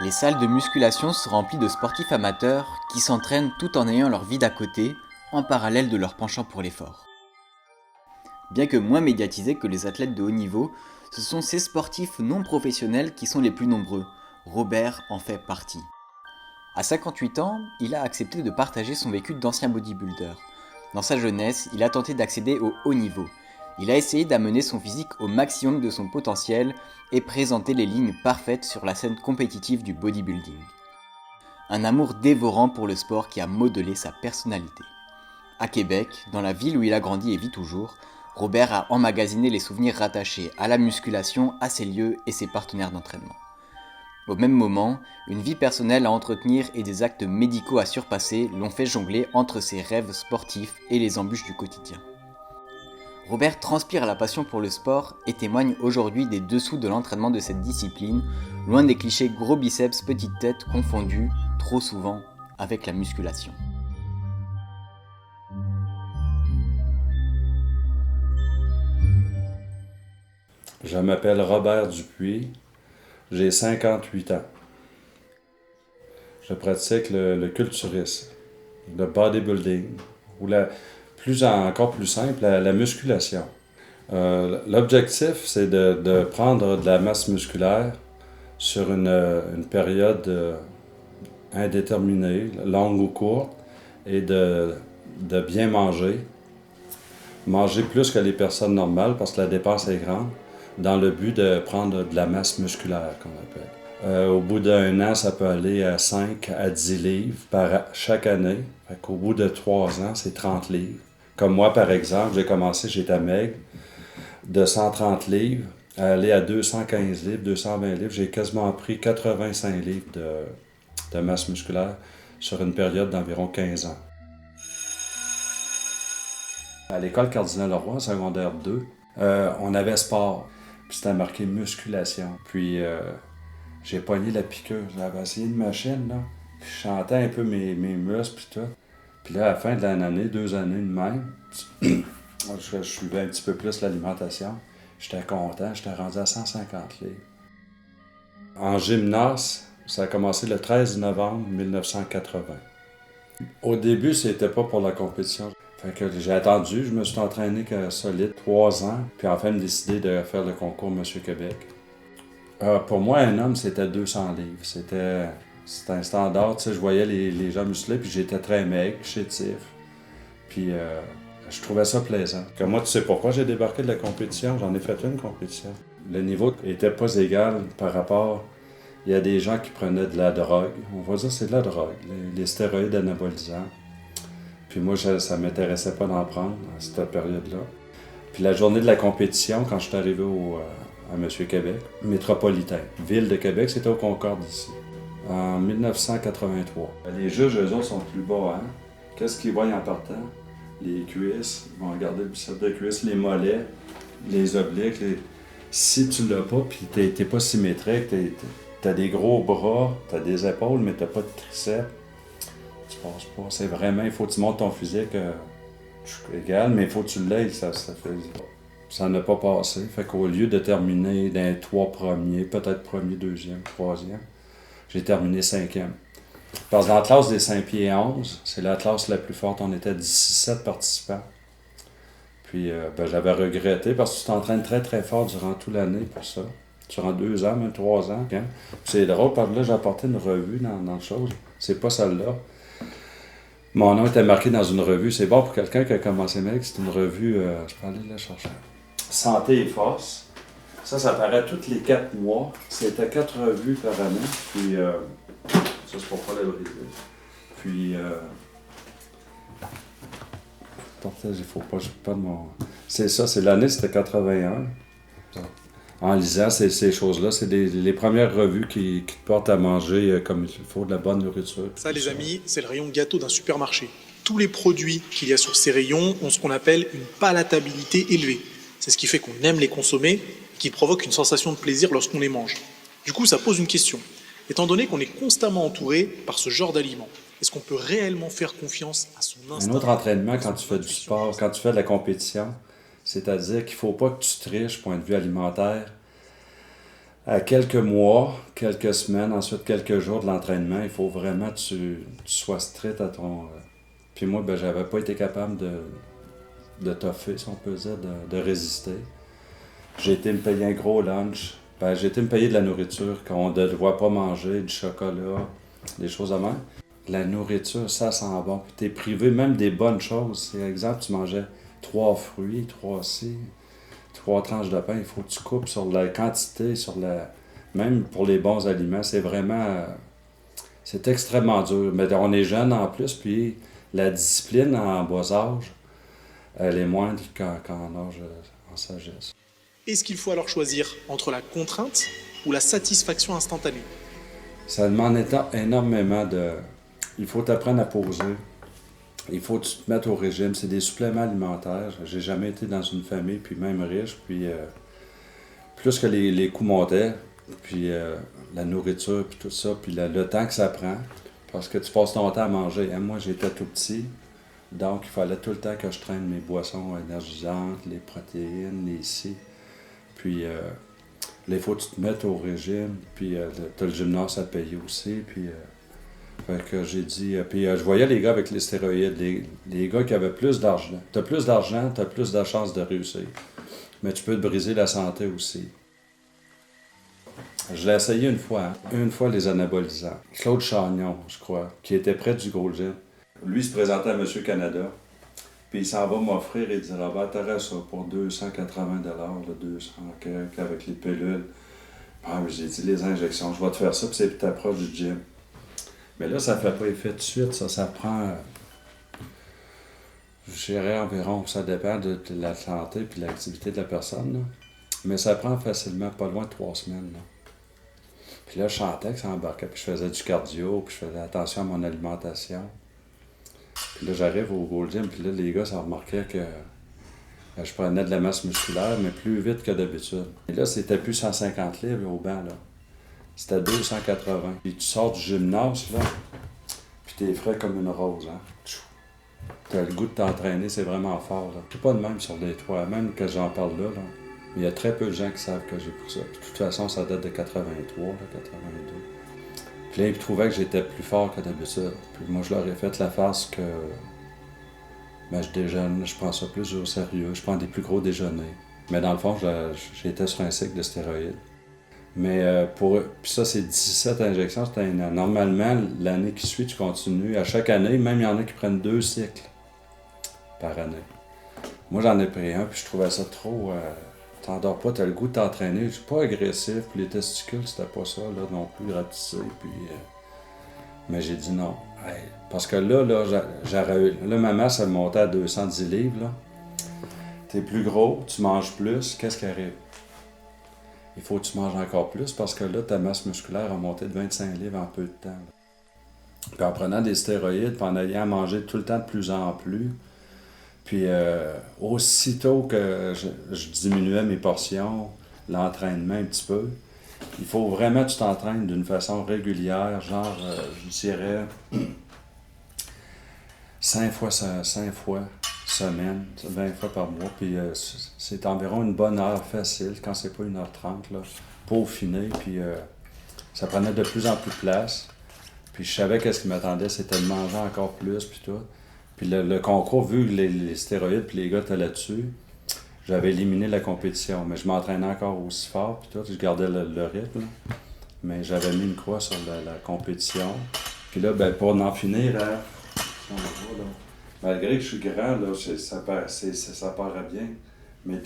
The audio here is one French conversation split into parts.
Les salles de musculation se remplissent de sportifs amateurs qui s'entraînent tout en ayant leur vie d'à côté, en parallèle de leur penchant pour l'effort. Bien que moins médiatisés que les athlètes de haut niveau, ce sont ces sportifs non professionnels qui sont les plus nombreux. Robert en fait partie. À 58 ans, il a accepté de partager son vécu d'ancien bodybuilder. Dans sa jeunesse, il a tenté d'accéder au haut niveau. Il a essayé d'amener son physique au maximum de son potentiel et présenter les lignes parfaites sur la scène compétitive du bodybuilding. Un amour dévorant pour le sport qui a modelé sa personnalité. À Québec, dans la ville où il a grandi et vit toujours, Robert a emmagasiné les souvenirs rattachés à la musculation, à ses lieux et ses partenaires d'entraînement. Au même moment, une vie personnelle à entretenir et des actes médicaux à surpasser l'ont fait jongler entre ses rêves sportifs et les embûches du quotidien. Robert transpire la passion pour le sport et témoigne aujourd'hui des dessous de l'entraînement de cette discipline, loin des clichés gros biceps, petite tête confondus, trop souvent, avec la musculation. Je m'appelle Robert Dupuis, j'ai 58 ans. Je pratique le culturisme, le bodybuilding, ou encore plus simple, la musculation. L'objectif, c'est de prendre de la masse musculaire sur une période indéterminée, longue ou courte, et de bien manger. Manger plus que les personnes normales parce que la dépense est grande, dans le but de prendre de la masse musculaire, qu'on appelle. Au bout d'un an, ça peut aller à 5 à 10 livres chaque année. Au bout de 3 ans, c'est 30 livres. Comme moi, par exemple, j'ai commencé, j'étais maigre, de 130 livres à aller à 215 livres, 220 livres. J'ai quasiment pris 85 livres de masse musculaire sur une période d'environ 15 ans. À l'école Cardinal-Leroy, secondaire 2, on avait sport, puis c'était marqué musculation. Puis j'ai pogné la piqûre, j'avais essayé une machine, là, puis je chantais un peu mes muscles, puis tout. Puis là, à la fin de l'année, 2 années de même, je suivais un petit peu plus l'alimentation. J'étais content, j'étais rendu à 150 livres. En gymnase, ça a commencé le 13 novembre 1980. Au début, c'était pas pour la compétition. Fait que j'ai attendu, je me suis entraîné solide 3 ans, puis enfin me décidé de faire le concours Monsieur Québec. Pour moi, un homme, c'était 200 livres. C'était un standard, tu sais, je voyais les gens musclés, puis j'étais très maigre, chétif. Puis je trouvais ça plaisant. Comme moi, tu sais pourquoi j'ai débarqué de la compétition? J'en ai fait une compétition. Le niveau était pas égal par rapport... Il y a des gens qui prenaient de la drogue. On va dire que c'est de la drogue, les stéroïdes anabolisants. Puis moi, ça ne m'intéressait pas d'en prendre à cette période-là. Puis la journée de la compétition, quand je suis arrivé à Monsieur Québec, métropolitain, ville de Québec, c'était au Concorde ici, en 1983. Les juges, eux autres, sont plus bas, hein? Qu'est-ce qu'ils voient en partant? Les cuisses, ils vont regarder le biceps de cuisse, les mollets, les obliques. Si tu l'as pas, puis t'es pas symétrique, t'as des gros bras, t'as des épaules, mais t'as pas de triceps, tu passes pas. C'est vraiment, il faut que tu montes ton physique égal, mais il faut que tu l'aies, ça n'a pas passé. Fait qu'au lieu de terminer dans les 3 premiers, peut-être premier, deuxième, troisième, j'ai terminé 5e. Parce que dans la classe des 5 pieds 11, c'est la classe la plus forte, on était 17 participants. Puis j'avais regretté parce que tu t'entraînes très très fort durant toute l'année pour ça. Durant 2 ans, même 3 ans. Hein? C'est drôle, parce que là, j'ai apporté une revue dans le chose. C'est pas celle-là. Mon nom était marqué dans une revue. C'est bon pour quelqu'un qui a commencé mec. C'est une revue, je peux aller la chercher. Santé et force. Ça paraît tous les 4 mois. C'était 4 revues par année. Puis, ça, c'est pour pas la briser. Puis, il faut pas de mon... C'est ça, c'est l'année, c'était 81. En lisant ces choses-là, c'est les premières revues qui te portent à manger comme il faut, de la bonne nourriture. Ça, les amis, c'est le rayon gâteau d'un supermarché. Tous les produits qu'il y a sur ces rayons ont ce qu'on appelle une palatabilité élevée. C'est ce qui fait qu'on aime les consommer et qui provoque une sensation de plaisir lorsqu'on les mange. Du coup, ça pose une question. Étant donné qu'on est constamment entouré par ce genre d'aliments, est-ce qu'on peut réellement faire confiance à son instinct? Un autre entraînement quand tu fais du sport, quand tu fais de la compétition, c'est-à-dire qu'il ne faut pas que tu triches, point de vue alimentaire. À quelques mois, quelques semaines, ensuite quelques jours de l'entraînement, il faut vraiment que tu sois strict à ton... Puis moi, ben, j'avais pas été capable de toffer, si on peut dire, de résister. J'ai été me payer un gros lunch. Ben, j'ai été me payer de la nourriture qu'on ne doit pas manger, du chocolat, des choses de même. La nourriture, ça sent bon. Puis t'es privé même des bonnes choses. Par exemple, tu mangeais 3 fruits, 3 tranches de pain. Il faut que tu coupes sur la quantité, même pour les bons aliments. C'est vraiment... c'est extrêmement dur. Mais on est jeune en plus, puis la discipline en bas âge, elle est moindre qu'en âge, en sagesse. Est-ce qu'il faut alors choisir entre la contrainte ou la satisfaction instantanée? Ça demande énormément de... Il faut t'apprendre à poser. Il faut que tu te mettes au régime. C'est des suppléments alimentaires. J'ai jamais été dans une famille, puis même riche. Puis plus que les coûts montaient, puis la nourriture, puis tout ça, puis le temps que ça prend, parce que tu passes ton temps à manger. Hein, moi, j'étais tout petit, donc il fallait tout le temps que je traîne mes boissons énergisantes, les protéines, les ci. Puis là, il faut que tu te mettes au régime, puis tu as le gymnase à payer aussi, puis... fait que j'ai dit... puis je voyais les gars avec les stéroïdes, les gars qui avaient plus d'argent. T'as plus d'argent, t'as plus de chances de réussir. Mais tu peux te briser la santé aussi. Je l'ai essayé une fois, hein. Une fois les anabolisants. Claude Chagnon, je crois, qui était près du Gros Gym. Lui, il se présentait à Monsieur Canada. Puis il s'en va m'offrir et il dit Robert, t'aurais ça pour 280 $, 200 avec les pilules. Ah, j'ai dit les injections, je vais te faire ça, puis c'est ta proche du gym. Mais là, ça ne fait pas effet tout de suite, ça prend, je dirais environ, ça dépend de la santé et de l'activité de la personne, là. Mais ça prend facilement pas loin de 3 semaines. Là. Puis là, je chantais que ça embarquait, puis je faisais du cardio, puis je faisais attention à mon alimentation. Puis là, j'arrive au Gold Gym, puis là, les gars, ça remarquait que je prenais de la masse musculaire, mais plus vite que d'habitude. Et là, c'était plus 150 livres au banc, là. C'était 280. Puis tu sors du gymnase, là, puis t'es frais comme une rose, hein. T'as le goût de t'entraîner, c'est vraiment fort, là. C'est pas de même sur les toits, même que j'en parle là. Mais il y a très peu de gens qui savent que j'ai pour ça. Puis de toute façon, ça date de 83, là, 82. Puis là, ils trouvaient que j'étais plus fort que d'habitude. Puis moi, je leur ai fait la face que... Ben, je déjeune, je prends ça plus au sérieux, je prends des plus gros déjeuners. Mais dans le fond, j'étais sur un cycle de stéroïdes. Mais puis ça, c'est 17 injections, c'est un an. Normalement, l'année qui suit, tu continues. À chaque année, même il y en a qui prennent 2 cycles par année. Moi, j'en ai pris un, puis je trouvais ça trop... t'endors pas, t'as le goût de t'entraîner. Je suis pas agressif, puis les testicules, c'était pas ça, là, non plus, rapetissé, puis... Mais j'ai dit non. Hey, parce que là, ma masse, elle montait à 210 livres, là. T'es plus gros, tu manges plus, qu'est-ce qui arrive? Il faut que tu manges encore plus parce que là, ta masse musculaire a monté de 25 livres en peu de temps. Là. Puis en prenant des stéroïdes, puis en ayant mangé tout le temps de plus en plus, puis aussitôt que je diminuais mes portions, l'entraînement un petit peu, il faut vraiment que tu t'entraînes d'une façon régulière, genre, je dirais, 5 fois semaine, 20 fois par mois, puis c'est environ une bonne heure facile, quand c'est pas 1h30, là, peaufiner, puis ça prenait de plus en plus de place, puis je savais qu'est-ce qui m'attendait, c'était de manger encore plus, puis tout. Puis le concours, vu que les stéroïdes, puis les gars étaient là-dessus, j'avais éliminé la compétition, mais je m'entraînais encore aussi fort, puis tout, je gardais le rythme, là. Mais j'avais mis une croix sur la compétition, puis là, ben, pour en finir, hein, on voit, là, malgré que je suis grand, là, ça paraît bien. Mais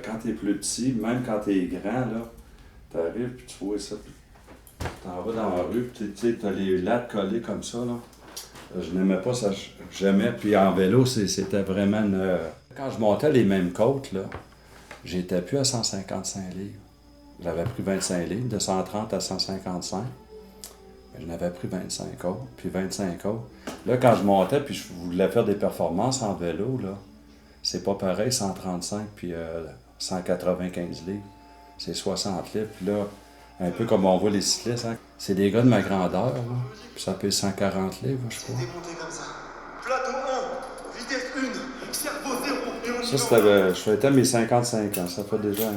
quand t'es plus petit, même quand t'es grand, là, t'arrives puis tu vois ça. T'en vas dans la rue, puis t'as les lattes collées comme ça, là. Je n'aimais pas ça, j'aimais. Puis en vélo, c'était vraiment une... Quand je montais les mêmes côtes, là, j'étais plus à 155 livres. J'avais pris 25 livres, de 130 à 155. J'en avais pris 25 autres, puis 25 autres. Là, quand je montais, puis je voulais faire des performances en vélo, là, c'est pas pareil, 135 puis 195 livres. C'est 60 livres. Puis là, un peu comme on voit les cyclistes, hein, c'est des gars de ma grandeur, là, puis ça pèse 140 livres, je crois. Plateau 1, vitesse 1, cerveau 0, et on Ça, je fêtais mes 55 ans, ça fait déjà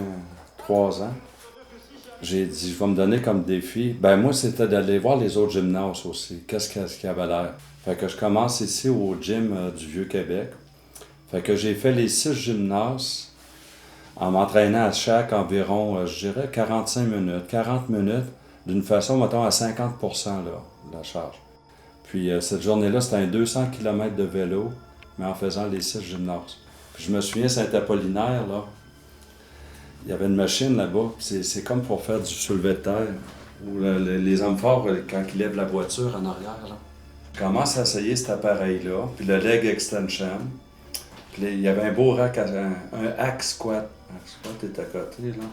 3 ans. J'ai dit, je vais me donner comme défi. Ben moi, c'était d'aller voir les autres gymnases aussi. Qu'est-ce qu'il y avait l'air? Fait que je commence ici au gym du Vieux-Québec. Fait que j'ai fait les 6 gymnases en m'entraînant à chaque environ, je dirais, 45 minutes, 40 minutes, d'une façon, mettons, à 50% là, de la charge. Puis cette journée-là, c'était un 200 km de vélo, mais en faisant les 6 gymnases. Puis je me souviens, Saint-Apollinaire, là, il y avait une machine là-bas, c'est comme pour faire du soulevé de terre, ou les hommes forts, quand ils lèvent la voiture en arrière, là. Je commence à essayer cet appareil-là, puis le leg extension. Puis là, il y avait un beau rack, un hack squat. Hack squat, t'es à côté, là.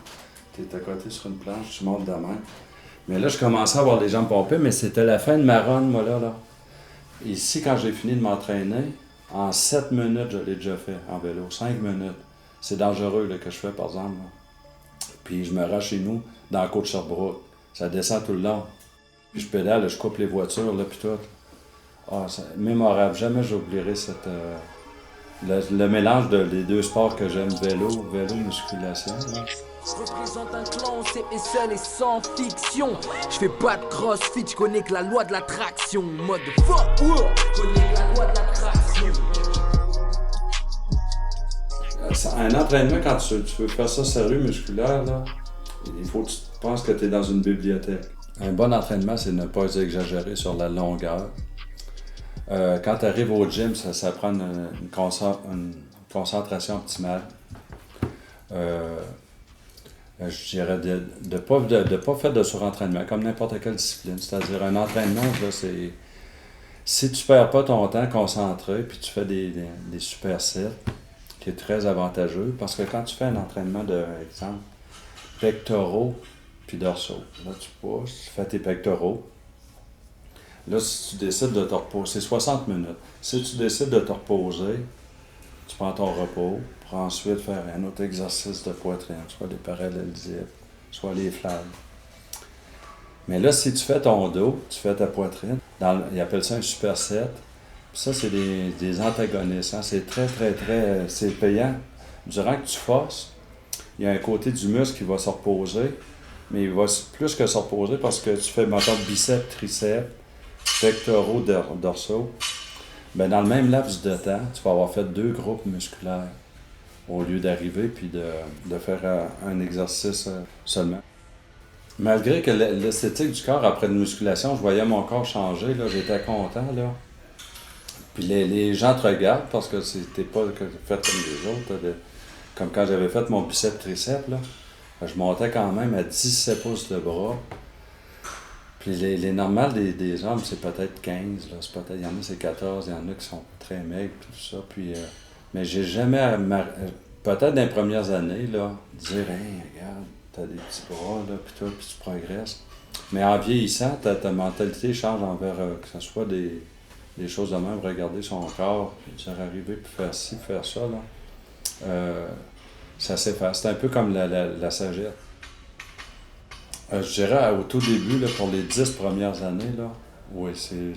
T'es à côté sur une planche, tu montes de main. Mais là, je commençais à avoir les jambes pompées, mais c'était la fin de ma run, moi, là. Ici, quand j'ai fini de m'entraîner, en 7 minutes, je l'ai déjà fait en vélo. 5 minutes. C'est dangereux, là, que je fais, par exemple, là. Puis je me rends chez nous, dans la côte Sherbrooke. Ça descend tout le long. Puis je pédale, je coupe les voitures, là, puis tout. Ah, c'est mémorable. Jamais j'oublierai cette... le mélange des deux sports que j'aime, vélo, musculation. Là. Je représente un clan, c'est et seul et sans fiction. Je fais pas de crossfit, je connais que la loi de l'attraction. Mode fuck, je connais que la loi de l'attraction. Un entraînement, quand tu veux faire ça sérieux, musculaire, là, il faut que tu penses que tu es dans une bibliothèque. Un bon entraînement, c'est ne pas exagérer sur la longueur. Quand tu arrives au gym, ça prend une concentration optimale. Je dirais de ne pas faire de surentraînement, comme n'importe quelle discipline. C'est-à-dire, un entraînement, là, c'est... Si tu ne perds pas ton temps concentré, puis tu fais des supersets, qui est très avantageux, parce que quand tu fais un entraînement de, exemple, pectoraux puis dorsaux, là tu pousses, tu fais tes pectoraux. Là, si tu décides de te reposer, c'est 60 minutes. Si tu décides de te reposer, tu prends ton repos pour ensuite faire un autre exercice de poitrine, soit les parallélizés, soit les flags. Mais là, si tu fais ton dos, tu fais ta poitrine, ils appellent ça un superset. Ça, c'est des antagonistes. Hein. C'est très, c'est payant. Durant que tu forces, il y a un côté du muscle qui va se reposer, mais il va plus que se reposer parce que tu fais, mettons, biceps, triceps, pectoraux, dorsaux. Ben, dans le même laps de temps, tu vas avoir fait 2 groupes musculaires au lieu d'arriver puis de faire un exercice seulement. Malgré que l'esthétique du corps après une musculation, je voyais mon corps changer, là, j'étais content, là. Puis les gens te regardent parce que c'était pas fait comme les autres. Comme quand j'avais fait mon biceps triceps, là, je montais quand même à 17 pouces de bras. Puis les normales des hommes, c'est peut-être 15. Là. Il y en a c'est 14, il y en a qui sont très maigres, puis tout ça. Puis, mais j'ai jamais, peut-être dans les premières années, là, dire « Hey, regarde, t'as des petits bras, là, puis tu progresses. » Mais en vieillissant, ta mentalité change envers que ce soit des choses de même, regarder son corps, puis dire arriver, puis faire ci, faire ça, là. Ça s'efface. C'est un peu comme la sagesse. Je dirais au tout début, là, pour les 10 premières années, là, oui, tu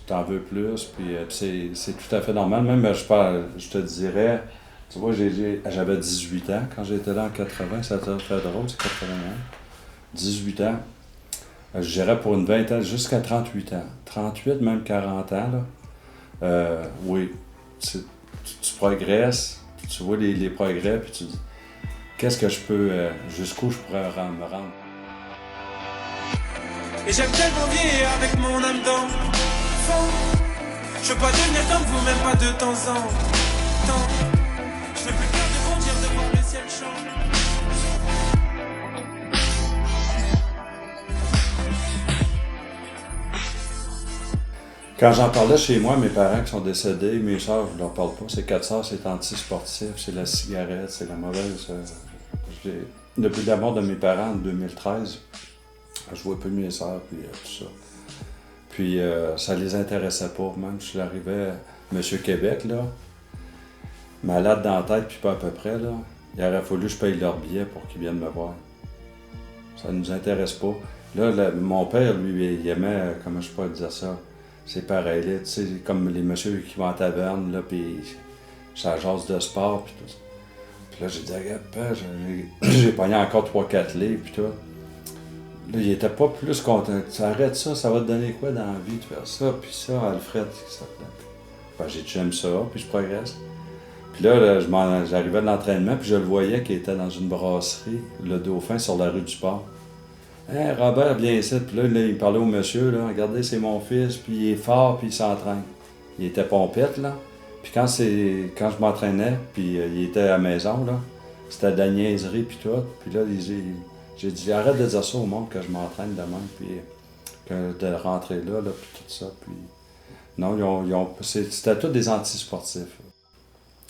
t'en veux plus, puis c'est tout à fait normal. Même, je te dirais, tu vois, j'avais 18 ans quand j'étais là en 80, ça a fait drôle, c'est 81. 18 ans. Je dirais pour une vingtaine, jusqu'à 38 ans. 38, même 40 ans, là. Oui, tu progresses, puis tu vois les progrès, puis tu dis, qu'est-ce que je peux, jusqu'où je pourrais me rendre. Et j'aime tellement vieillir avec mon âme dans fond. Je veux pas devenir comme vous, même pas de temps en temps. Je veux plus peur de bondir devant le ciel chaud. Quand j'en parlais chez moi, mes parents qui sont décédés, mes soeurs, je leur parle pas. C'est 4 soeurs, c'est anti-sportif, c'est la cigarette, c'est la mauvaise. Depuis la mort de mes parents en 2013, je vois plus mes soeurs, puis tout ça. Puis ça les intéressait pas. Même je suis arrivé à Monsieur Québec, là, malade dans la tête, puis pas à peu près, là. Il aurait fallu que je paye leur billet pour qu'ils viennent me voir. Ça nous intéresse pas. Là, mon père, lui, il aimait, comment je peux dire ça? C'est pareil, là, tu sais, comme les messieurs qui vont en taverne, là, puis ça jase de sport, puis tout. Puis là, j'ai dit, regarde, père, j'ai pogné encore 3-4 livres, puis tout. Là, il était pas plus content. Tu arrêtes ça, ça va te donner quoi dans la vie de faire ça? Puis ça, Alfred, qui s'appelait. Ben, j'ai dit, j'aime ça, puis je progresse. Puis là, j'arrivais de l'entraînement, puis je le voyais qu'il était dans une brasserie, le Dauphin, sur la rue du Port. Hey, Robert, viens ici. Puis là, il parlait au monsieur, là, regardez, c'est mon fils, puis il est fort, puis il s'entraîne. Il était pompette, là. Puis quand je m'entraînais, puis il était à la maison, là, c'était de la niaiserie, puis tout. Puis là, j'ai dit, arrête de dire ça au monde que je m'entraîne demain, puis que de rentrer là, puis tout ça. Puis non, c'était tous des antisportifs.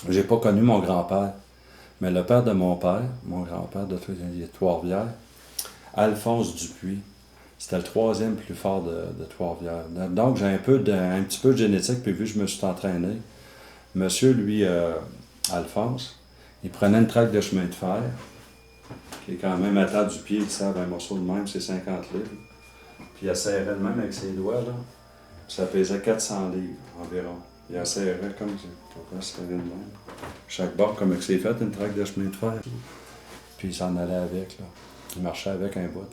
J'ai pas connu mon grand-père, mais le père de mon grand-père de Trois-Rivières, Alphonse Dupuis, c'était le 3e plus fort de Trois-Rivières. Donc, j'ai un petit peu de génétique, puis vu que je me suis entraîné, monsieur, lui, Alphonse, il prenait une traque de chemin de fer, qui est quand même à terre du pied, il serre un morceau de même, c'est 50 livres. Puis il serrait le même avec ses doigts, là. Ça pesait 400 livres environ. Il serrait comme ça. Pourquoi ça serrait de même? Chaque bord, comme c'est fait, une traque de chemin de fer. Puis il s'en allait avec, là. Il marchait avec un bout.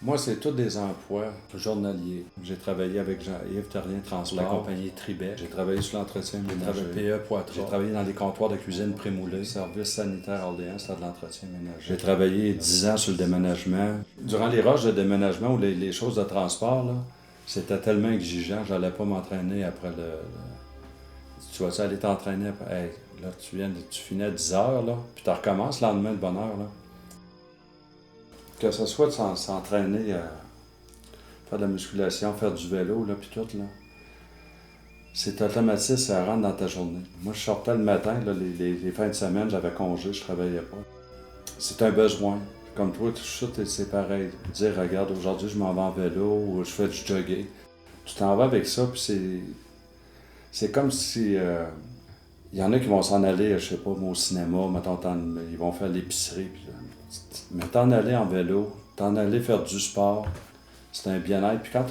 Moi, c'est tous des emplois journaliers. J'ai travaillé avec Jean-Yves Terrien Transport, la compagnie Tribet. J'ai travaillé sur l'entretien ménager. PE Poitras. J'ai travaillé dans les comptoirs de cuisine prémoulés. Service sanitaire Orléans, c'était de l'entretien ménager. J'ai travaillé 10 ans sur le déménagement. Durant les rushs de déménagement ou les choses de transport, là, c'était tellement exigeant, j'allais pas m'entraîner après Tu vas-tu aller t'entraîner après? Hey, là, tu finis à 10 heures, là, puis tu recommences le lendemain de bonne heure, là. Que ce soit de s'entraîner, faire de la musculation, faire du vélo, là, puis tout, là. C'est automatique, ça rentre dans ta journée. Moi, je sortais le matin, là, les fins de semaine, j'avais congé, je travaillais pas. C'est un besoin. Comme toi, tout ça, c'est pareil. Dire, regarde, aujourd'hui, je m'en vais en vélo ou je fais du jogging. Tu t'en vas avec ça, puis c'est comme si... Il y en a qui vont s'en aller, je sais pas, au cinéma, mettons, ils vont faire l'épicerie. Mais t'en aller en vélo, t'en aller faire du sport, c'est un bien-être. Puis quand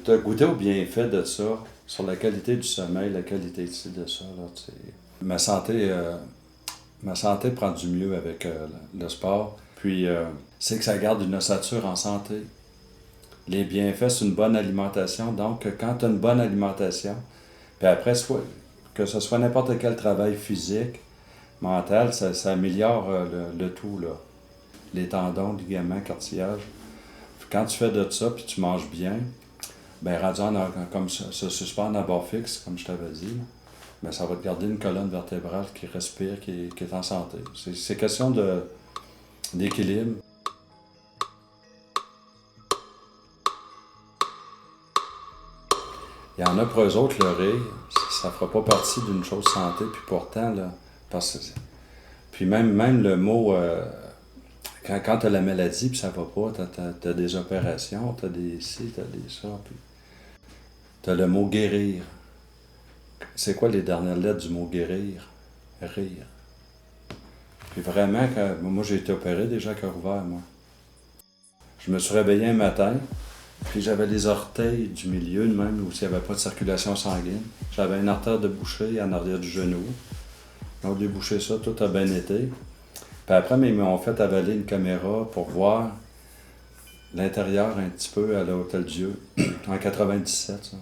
t'as goûté au bienfait de ça, sur la qualité du sommeil, la qualité de ça, là, ma santé prend du mieux avec le sport. Puis c'est que ça garde une ossature en santé. Les bienfaits, c'est une bonne alimentation. Donc, quand tu as une bonne alimentation, puis après, que ce soit n'importe quel travail physique, mental, ça améliore le tout, là. Les tendons, ligaments, cartilage. Quand tu fais de ça, puis tu manges bien, bien, rendu comme se suspendre à barre fixe, comme je t'avais dit, bien, ça va te garder une colonne vertébrale qui respire, qui est en santé. C'est question d'équilibre. Il y en a pour eux autres, le rire, ça fera pas partie d'une chose santé, puis pourtant, là, puis même le mot, quand tu as la maladie, puis ça va pas, tu as des opérations, tu as des ci, tu as des ça, puis tu as le mot guérir. C'est quoi les dernières lettres du mot guérir? Rire. Puis vraiment, moi j'ai été opéré déjà à cœur ouvert, moi. Je me suis réveillé un matin, puis j'avais les orteils du milieu, même où il n'y avait pas de circulation sanguine. J'avais une artère de bouchée en arrière du genou. Ils ont débouché ça, tout a bien été. Puis après, ils m'ont fait avaler une caméra pour voir l'intérieur un petit peu à l'Hôtel Dieu, en 97, ça.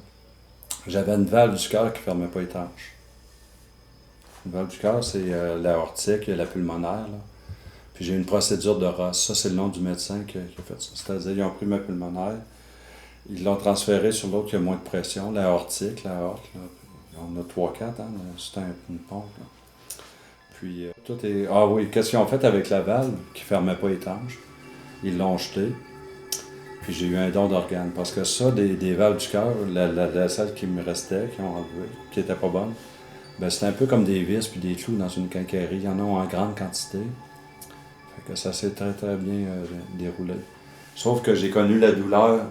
J'avais une valve du cœur qui ne fermait pas étanche. Une valve du cœur, c'est l'aortique et la pulmonaire, là. Puis j'ai une procédure de Ross. Ça, c'est le nom du médecin qui a fait ça. C'est-à-dire, ils ont pris ma pulmonaire, ils l'ont transféré sur l'autre qui a moins de pression, l'aortique, l'aorte, là. On a 3-4, hein, c'est une pompe, là. Puis tout est... Ah oui, qu'est-ce qu'ils ont fait avec la valve qui ne fermait pas étanche? Ils l'ont jeté. Puis j'ai eu un don d'organes. Parce que ça, des valves du cœur, la celle qui me restait, qui ont enlevé, qui n'était pas bonne, ben c'était un peu comme des vis puis des clous dans une quincaillerie. Il y en a en grande quantité. Fait que ça s'est très très bien déroulé. Sauf que j'ai connu la douleur.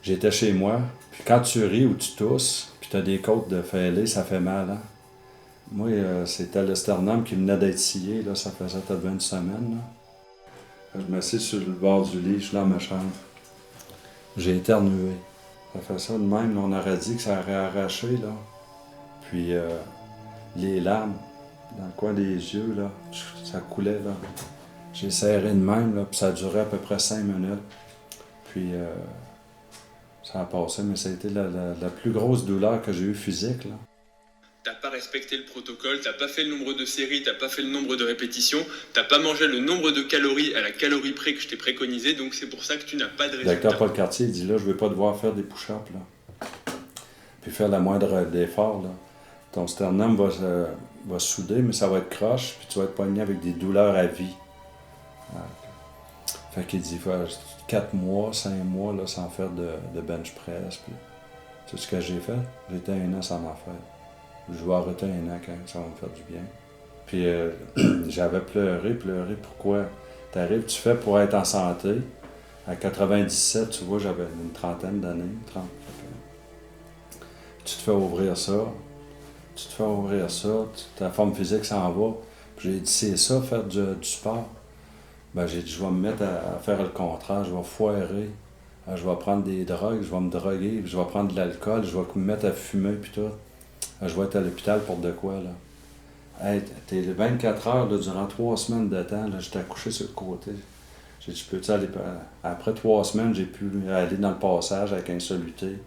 J'étais chez moi. Puis quand tu ris ou tu tousses, puis tu as des côtes de fêlée, ça fait mal, hein? Moi, c'était le sternum qui venait d'être scié, là, ça faisait peut-être 20 semaines. Là. Je m'assieds sur le bord du lit, je suis dans ma chambre. J'ai éternué. Ça fait ça de même, là, on aurait dit que ça aurait arraché, là. Puis les larmes, dans le coin des yeux, là, ça coulait, là. J'ai serré de même, là, puis ça a duré à peu près 5 minutes. Puis ça a passé, mais ça a été la plus grosse douleur que j'ai eue physique, là. T'as pas respecté le protocole, t'as pas fait le nombre de séries, t'as pas fait le nombre de répétitions, t'as pas mangé le nombre de calories à la calorie près que je t'ai préconisé, donc c'est pour ça que tu n'as pas de Le résultat. docteur Paul Cartier il dit là, je veux pas devoir faire des push-ups, là. Puis faire la moindre d'effort, là. Ton sternum va se souder, mais ça va être croche, puis tu vas être pogné avec des douleurs à vie. Fait qu'il dit, faut 4 mois, 5 mois, là, sans faire de bench press. Puis, tu sais ce que j'ai fait? J'ai été 1 an sans m'en faire. Je vais arrêter 1 an quand ça va me faire du bien. Puis j'avais pleuré. Pourquoi? T'arrives, tu fais pour être en santé. À 97, tu vois, j'avais une trentaine d'années. 30. Tu te fais ouvrir ça. Ta forme physique s'en va. Puis j'ai dit, c'est ça, faire du sport. Ben, j'ai dit, je vais me mettre à faire le contraire, je vais foirer, je vais prendre des drogues, je vais me droguer, je vais prendre de l'alcool, je vais me mettre à fumer, puis tout. Je vais être à l'hôpital pour de quoi, là? Hey, t'es 24 heures, là, durant 3 semaines de temps, là, j'étais accouché sur le côté. J'ai dit, peux-tu aller... Après 3 semaines, j'ai pu aller dans le passage avec un soluté.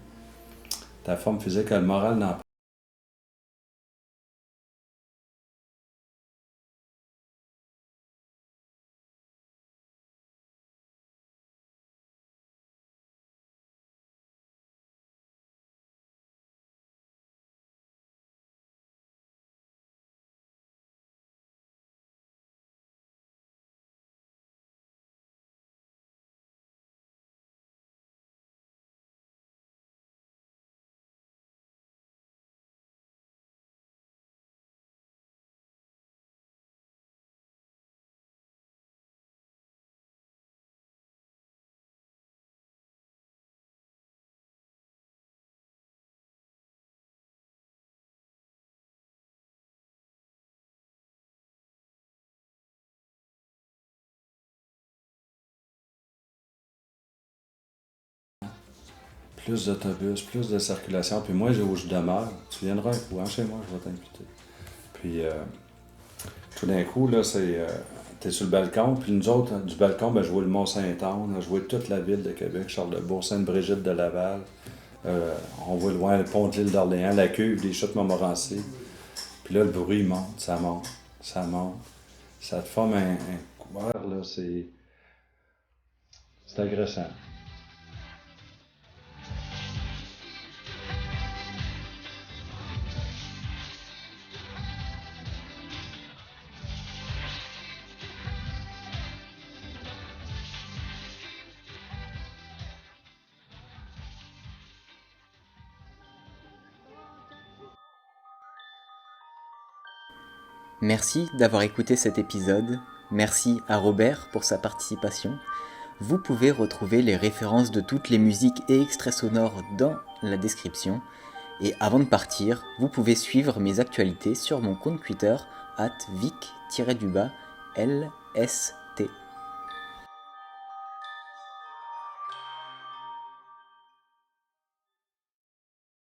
Ta forme physique, le moral n'en plus d'autobus, plus de circulation. Puis moi, où je demeure, tu viendras un coup, chez moi, je vais t'inviter. Puis tout d'un coup, là, t'es sur le balcon, puis nous autres, du balcon, ben, je vois le Mont-Saint-Anne, je vois toute la ville de Québec, Charlebourg, Sainte-Brigitte de Laval. On voit loin le pont de l'île d'Orléans, la cuve, les chutes Montmorency. Puis là, le bruit il monte, ça monte. Ça te forme un couvert, là, c'est agressant. Merci d'avoir écouté cet épisode. Merci à Robert pour sa participation. Vous pouvez retrouver les références de toutes les musiques et extraits sonores dans la description. Et avant de partir, vous pouvez suivre mes actualités sur mon compte Twitter @vic-lsd.